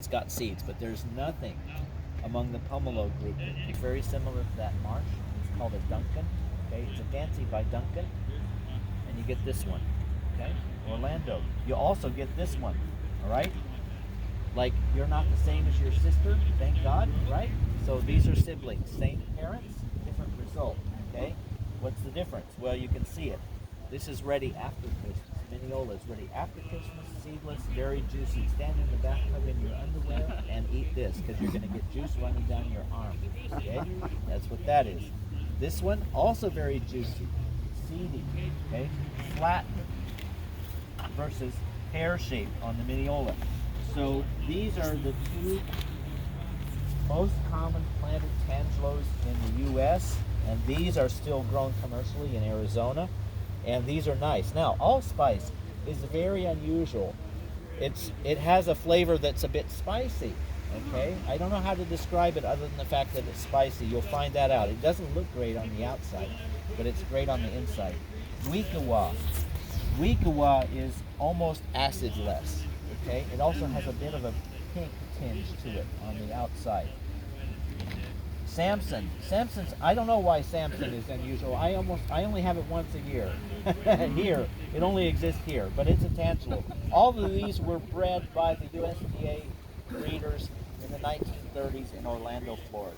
it's got seeds, but there's nothing among the pomelo group. It's very similar to that marsh. It's called a Duncan. Okay, it's a fancy by Duncan, and you get this one. Okay, Orlando. You also get this one. All right. Like you're not the same as your sister, thank God, right? So these are siblings, same parents, different result. Okay, what's the difference? Well, you can see it. This is ready after Christmas. Mineola is ready after Christmas, seedless, very juicy. Stand in the bathtub in your underwear and eat this because you're going to get juice running down your arm. Okay, that's what that is. This one also very juicy, seedy. Okay, flat versus pear shaped on the Mineola. So these are the two most common planted tangelos in the U.S. and these are still grown commercially in Arizona. And these are nice. Now, allspice is very unusual. It has a flavor that's a bit spicy. Okay, I don't know how to describe it other than the fact that it's spicy. You'll find that out. It doesn't look great on the outside, but it's great on the inside. Weekawa. Weekawa is almost acidless. Okay, it also has a bit of a pink tinge to it on the outside. Samson's, I don't know why Samson is unusual. I only have it once a year. Here, it only exists here, but it's a tangelo. All of these were bred by the USDA breeders in the 1930s in Orlando, Florida.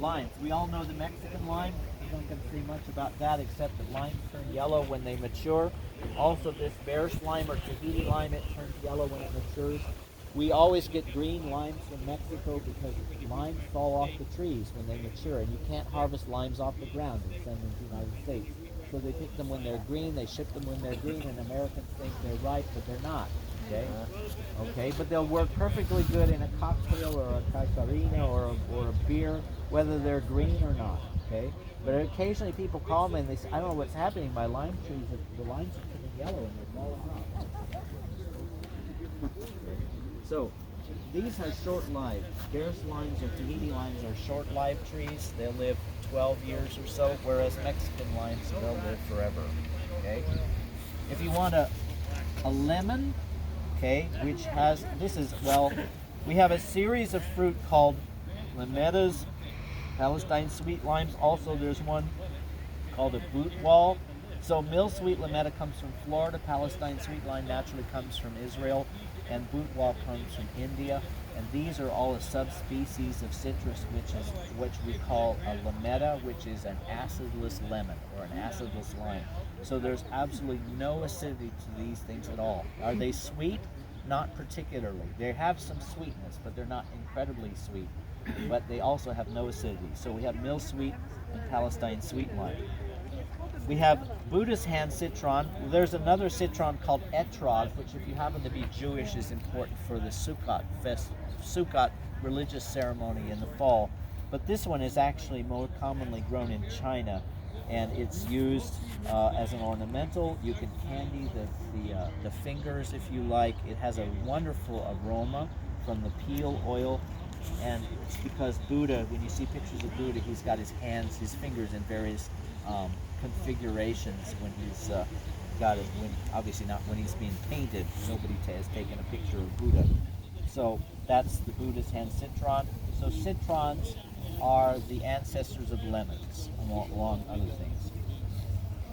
Limes, we all know the Mexican lime. I'm not going to say much about that except that limes turn yellow when they mature. Also this Bear's lime or Tahiti lime, it turns yellow when it matures. We always get green limes from Mexico because limes fall off the trees when they mature, and you can't harvest limes off the ground and send them to the United States. So they pick them when they're green, they ship them when they're green, and Americans think they're ripe, but they're not. Okay? Okay, but they'll work perfectly good in a cocktail or a caipirinha or a beer, whether they're green or not. Okay? But occasionally people call me and they say, I don't know what's happening. My lime trees, the limes are turning yellow and they're falling off. So, these are short lived. Bear's limes or Tahiti limes are short lived trees. They'll live 12 years or so, whereas Mexican limes, they'll live forever. Okay? If you want a lemon, okay, which has, we have a series of fruit called limettas, Palestine sweet limes. Also, there's one called a boot wall. So, mill sweet limetta comes from Florida. Palestine sweet lime naturally comes from Israel. And boot wall comes from India, and these are all a subspecies of citrus, which we call a limetta, which is an acidless lemon or an acidless lime. So there's absolutely no acidity to these things at all. Are they sweet? Not particularly. They have some sweetness, but they're not incredibly sweet. But they also have no acidity. So we have mill sweet and Palestine sweet lime. We have Buddha's hand citron. There's another citron called etrog, which if you happen to be Jewish is important for the Sukkot religious ceremony in the fall. But this one is actually more commonly grown in China, and it's used as an ornamental. You can candy the fingers if you like. It has a wonderful aroma from the peel oil, and it's because Buddha, when you see pictures of Buddha, he's got his fingers in various configurations when he's got it. Obviously not when he's being painted. Nobody has taken a picture of Buddha. So that's the Buddha's hand citron. So citrons are the ancestors of lemons, along other things.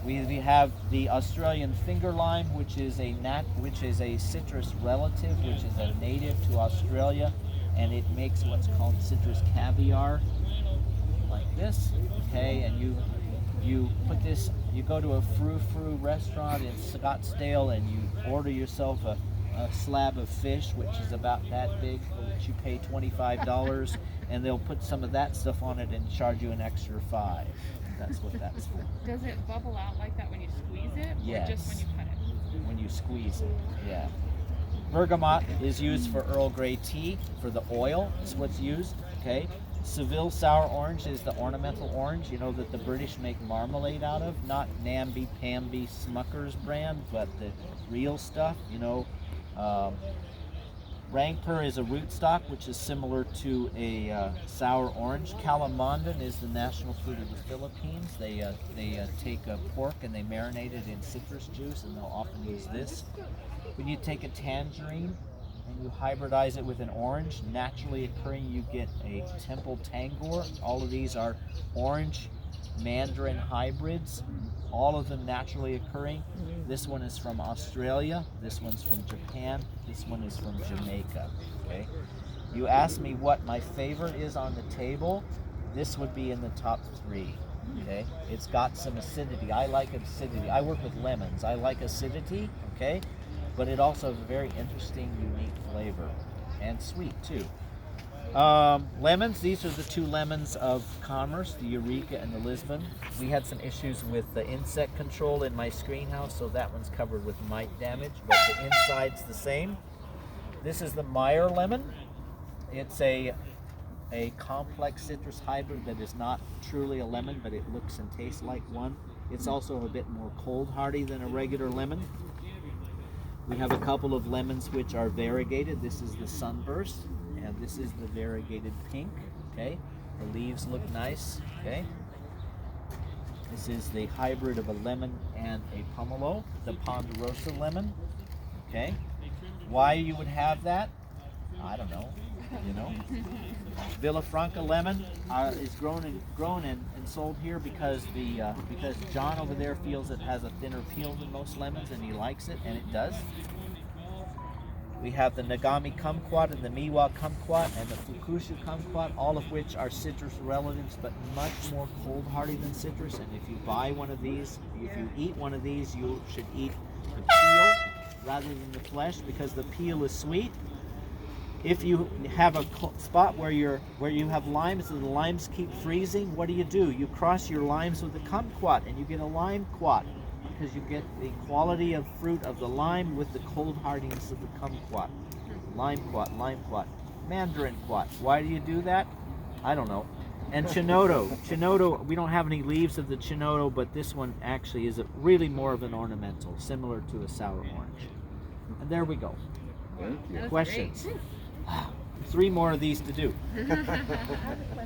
We have the Australian finger lime, which is a citrus relative, which is a native to Australia, and it makes what's called citrus caviar, like this. Okay, and you put this, you go to a frou-frou restaurant in Scottsdale and you order yourself a slab of fish, which is about that big, for which you pay $25, and they'll put some of that stuff on it and charge you an extra $5. That's what that's for. Does it bubble out like that when you squeeze it? Yes. Or just when you cut it? When you squeeze it, yeah. Bergamot is used for Earl Grey tea, for the oil is what's used, okay? Seville sour orange is the ornamental orange, you know, that the British make marmalade out of, not namby-pamby Smucker's brand, but the real stuff, you know. Rangpur is a rootstock, which is similar to a sour orange. Calamandan is the national fruit of the Philippines. They take a pork and they marinate it in citrus juice, and they'll often use this. When you take a tangerine, and you hybridize it with an orange, naturally occurring, you get a Temple Tangor. All of these are orange mandarin hybrids, all of them naturally occurring. This one is from Australia, this one's from Japan, this one is from Jamaica. Okay. You asked me what my favorite is on the table. This would be in the top 3. Okay. It's got some acidity. I like acidity. I work with lemons. I like acidity. Okay. But it also has a very interesting, unique flavor, and sweet too. Lemons, these are the 2 lemons of Commerce, the Eureka and the Lisbon. We had some issues with the insect control in my screen house, so that one's covered with mite damage, but the inside's the same. This is the Meyer lemon. It's a complex citrus hybrid that is not truly a lemon, but it looks and tastes like one. It's also a bit more cold hardy than a regular lemon. We have a couple of lemons which are variegated. This is the Sunburst, and this is the variegated pink. Okay, the leaves look nice. Okay, this is the hybrid of a lemon and a pomelo, the Ponderosa lemon. Okay, why you would have that, I don't know. You know, Villafranca lemon is grown and sold here because because John over there feels it has a thinner peel than most lemons, and he likes it, and it does. We have the Nagami kumquat and the Miwa kumquat and the Fukushu kumquat, all of which are citrus relatives, but much more cold hardy than citrus. And if you buy one of these, if you eat one of these, you should eat the peel rather than the flesh, because the peel is sweet. If you have a spot where you have limes and the limes keep freezing, what do? You cross your limes with the kumquat and you get a lime quat, because you get the quality of fruit of the lime with the cold hardiness of the kumquat. Lime quat, mandarin quat. Why do you do that? I don't know. And Chinoto, we don't have any leaves of the Chinoto, but this one actually is really more of an ornamental, similar to a sour orange. And there we go. Thank you. Questions? 3 more of these to do.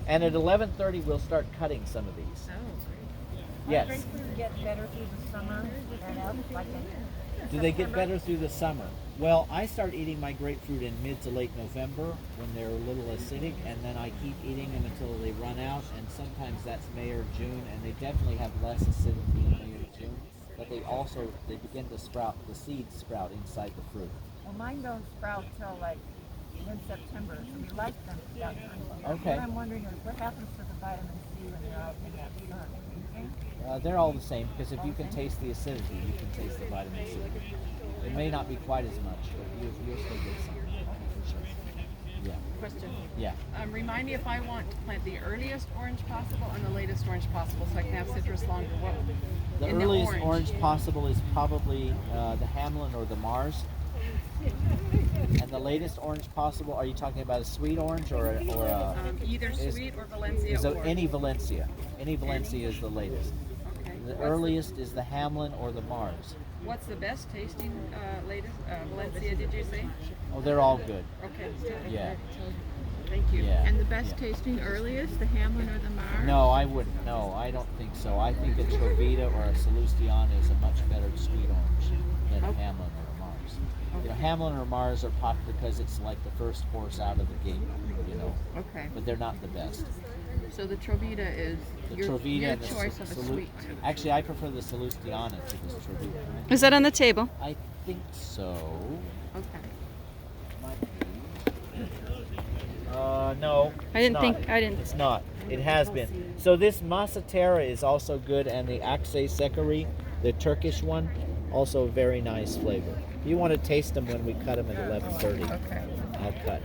And at 11:30 we'll start cutting some of these. Oh, great. Yes. Grapefruit get better through the summer and out like Do they get better through the summer? Well, I start eating my grapefruit in mid to late November when they're a little acidic, and then I keep eating them until they run out, and sometimes that's May or June, and they definitely have less acidity in May or June, but they begin to sprout, the seeds sprout inside the fruit. Well, mine don't sprout till like mid-September, so we like them at that time. Okay. What I'm wondering is what happens to the vitamin C when they're out in that sun? They're all the same, because if you can taste the acidity, you can taste the vitamin C. It may not be quite as much, but you'll still get some, for sure. Yeah. Question. Yeah. Remind me if I want to plant the earliest orange possible and the latest orange possible, so I can have citrus longer. What? The in earliest the orange possible is probably the Hamlin or the Mars. And the latest orange possible, are you talking about a sweet orange or either sweet or Valencia. is or any Valencia? Any Valencia is the latest. Okay. The earliest is the Hamlin or the Mars. What's the best tasting latest Valencia? Did you say? Oh, they're all good. Okay. Yeah. Thank you. Yeah. And the best yeah. tasting earliest, the Hamlin or the Mars? No, I wouldn't. No, I don't think so. I think a Trovita or a Salustiana is a much better sweet orange than a Hamlin or a Mars. You know, Hamlin or Mars are popular because it's like the first horse out of the gate, you know. Okay. But they're not the best. So the Trovita is your and the choice of a sweet. Actually, I prefer the Salustiana to this Trovita. Is that on the table? I think so. Okay. Might be. No. I didn't it's think- not. I didn't- It's not. It has been. So this Masatera is also good, and the Akse Sekari, the Turkish one, also very nice flavor. You want to taste them when we cut them at 11:30. Okay. I'll cut.